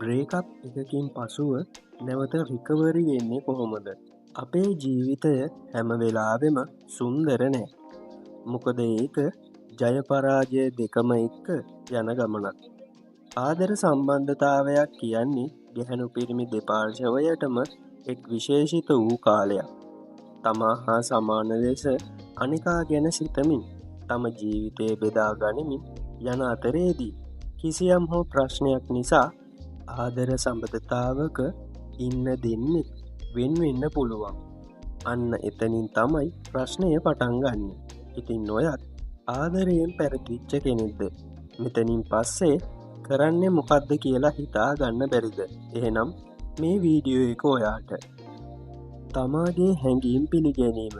Breakup එකකින් පසුව නැවත රිකවරි වෙන්නේ කොහොමද. අපේ ජීවිතය හැම වෙලාවෙම සුන්දර නෑ. මොකද ඒක ජයපරාජය දෙකම එක්ක යන ගමනක්. ආදර සම්බන්ධතාවයක් කියන්නේ ගැහැණු පිරිමි දෙපාර්ශවයටම එක් විශේෂිත වූ කාලයක්. තමා හා සමාන ලෙස අනිකා ගැන සිතමින් තම ජීවිතය බෙදා ගනිමින් යන අතරේදී කිසියම් හෝ ප්‍රශ්නයක් නිසා ආදර සම්බඳතාවක ඉන්න දෙන්නේ වෙන්වෙන්න පුළුවන්. අන්න එතනින් තමයි ප්‍රශ්නය පටන්ගන්න. ඉතින් නොයත් ආදරයෙන් පැරදිච්ච කෙනෙක්ද. මෙතනින් පස්සේ කරන්න මොකක්ද කියලා හිතා ගන්න බැරිද. එහෙනම් මේ වීඩියෝ එක ඔයාට තමාගේ හැඟීම් පිළිගැනීම.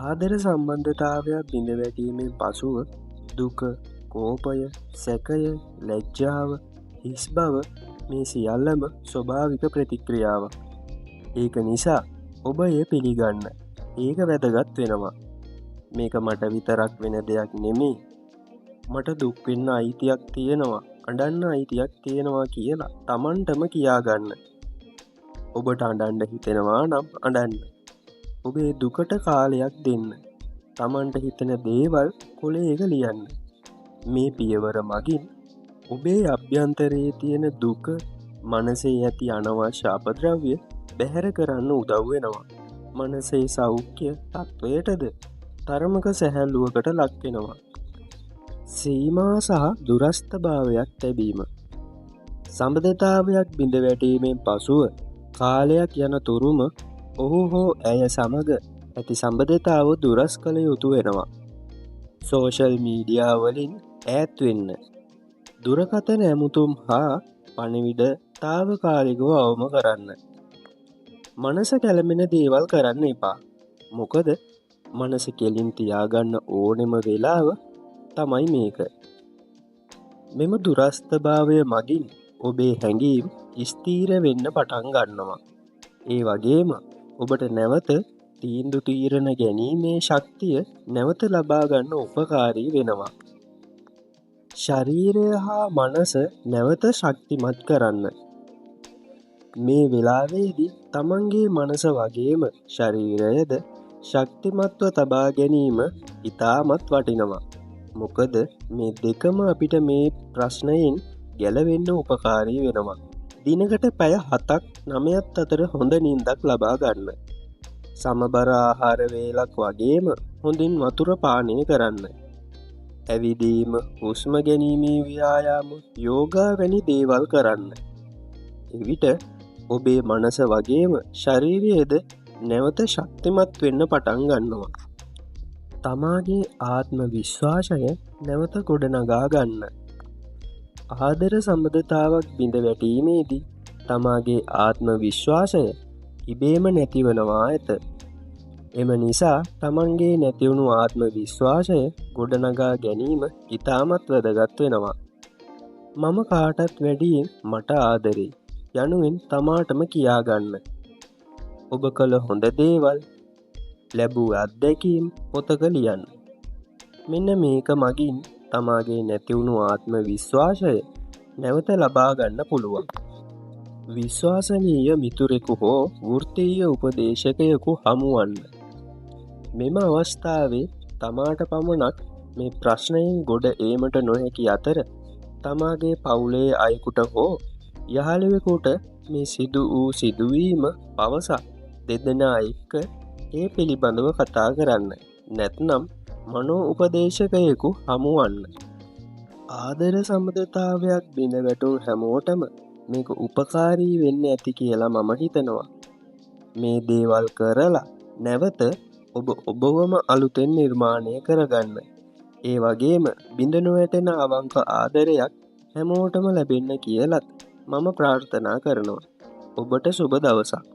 ආදර සම්බන්ධතාවයක් බිඳ වැටීමෙන් පසුව දුක, කෝපය, සැකය, ලැජ්ජාව, හිස් බව මේ සියල්ලම ස්වභාවික ප්‍රතික්‍රියාවක්. ඒක නිසා ඔබ එය පිළිගන්න. ඒක වැදගත් වෙනවා. මේක මට විතරක් වෙන දෙයක් නෙමේ. මට දුක්වෙන්න අයිතියක් තියෙනවා, අඩන්න අයිතියක් තියෙනවා කියලා තමන්ටම කියාගන්න. ඔබට අඩන්ඩ හිතෙනවා නම් අඩන්න. ඔබේ දුකට කාලයක් දෙන්න. තමන්ට හිතන දේවල් කොලේක ලියන්න. මේ පියවර මගින් ඔබේ අභ්‍යන්තරයේ තියෙන දුක, මනසේ ඇති අනවශ්‍ය අපද්‍රව්‍ය බැහැර කරන්න උදව් වෙනවා. මනසේ සෞඛ්‍ය තත්වයටද තරමක සැහැල්ලුවකට ලක්වෙනවා. සීමා සහ දුරස්ථභාවයක් තැබීම. සම්බන්ධතාවයක් බිඳ වැටීමෙන් පසුව කාලයක් යන තුරුම ඔහු හෝ ඇය සමග ඇති සම්බන්ධතාව දුරස් කළ යුතු වෙනවා. සෝෂල් මීඩියා වලින් ඈත් වෙන්න. දුරකථන ඇමුතුම් හා පණිවිඩ තාවකාලිකව අවම කරන්න. මනස කැළමෙන දේවල් කරන්න එපා. මොකද මනස කෙලින් තියාගන්න ඕනෙම වෙලාව තමයි මේක. මෙම දුරස්ථභාවය මගින් ඔබේ හැඟීම් ස්ථීර වෙන්න පටන් ගන්නවා. ඒ වගේම ඔබට නැවත තීන්දු තීරණ ගැනීමේ ශක්තිය නැවත ලබාගන්න උපකාරී වෙනවා. ශරීරය හා මනස නැවත ශක්තිමත් කරන්න. මේ වෙලාවේදී තමන්ගේ මනස වගේම ශරීරයද ශක්තිමත්ව තබා ගැනීම ඉතාමත් වටිනවා. මොකද මේ දෙකම අපිට මේ ප්‍රශ්නයෙන් ගැලවෙන්න උපකාරී වෙනවා. දිනකට පැය 7-9 අතර හොඳ නින්දක් ලබා ගන්න. සමබර ආහාර වේලක් වගේම හොඳින් වතුර පානය කරන්න. ඇවිදීම, හුස්ම ගැනීමේ ව්‍යායාම, යෝගා වැනි දේවල් කරන්න. එවිට ඔබේ මනස වගේම ශරීරයේද නැවත ශක්තිමත් වෙන්න පටන් ගන්නවා. තමාගේ ආත්ම විශ්වාසය නැවත ගොඩනගා ගන්න. ආදර සම්බන්ධතාවක් බිඳ වැටීමේදී තමාගේ ආත්ම විශ්වාසය ඉබේම නැතිවනවා ඇත. එම නිසා තමන්ගේ නැතිවුණු ආත්ම විශ්වාසය ගොඩනගා ගැනීම ඉතාමත් වැදගත් වෙනවා. මම කාටත් වැඩියෙන් මට ආදරේ යනුවෙන් තමාටම කියාගන්න. ඔබ කළ හොඳ දේවල්, ලැබූ අත්දැකීම් පොතක ලියන්න. මෙන්න මේක මගින් තමාගේ නැතිවුණු ආත්ම විශ්වාසය නැවත ලබා ගන්න පුළුවන්. විශ්වාසනීය මිතුරෙකු හෝ වෘත්තීය උපදේශකයෙකු හමුවන්න. මෙම අවස්ථාවේ තමාට පමණක් මේ ප්‍රශ්නයෙන් ගොඩ ඒමට නොහැකි අතර තමාගේ පවුලේ අයෙකුට හෝ යහළුවෙකුට මේ සිදු වූ සිදුවීම පවසා දෙදෙනා එක්ක ඒ පිළිබඳව කතා කරන්න. නැත්නම් මනෝ උපදේශකයෙකු හමුවන්න. ආදර සම්බන්ධතාවයක් බිඳ වැටුණු හැමෝටම මේක උපකාරී වෙන්න ඇති කියලා මම හිතනවා. මේ දේවල් කරලා නැවත ඔබවම අලුතෙන් නිර්මාණය කරගන්න. ඒ වගේම බිඳ නොවැටෙන අවංක ආදරයක් හැමෝටම ලැබෙන්න කියලත් මම ප්‍රාර්ථනා කරනවා. ඔබට සුබ දවසක්.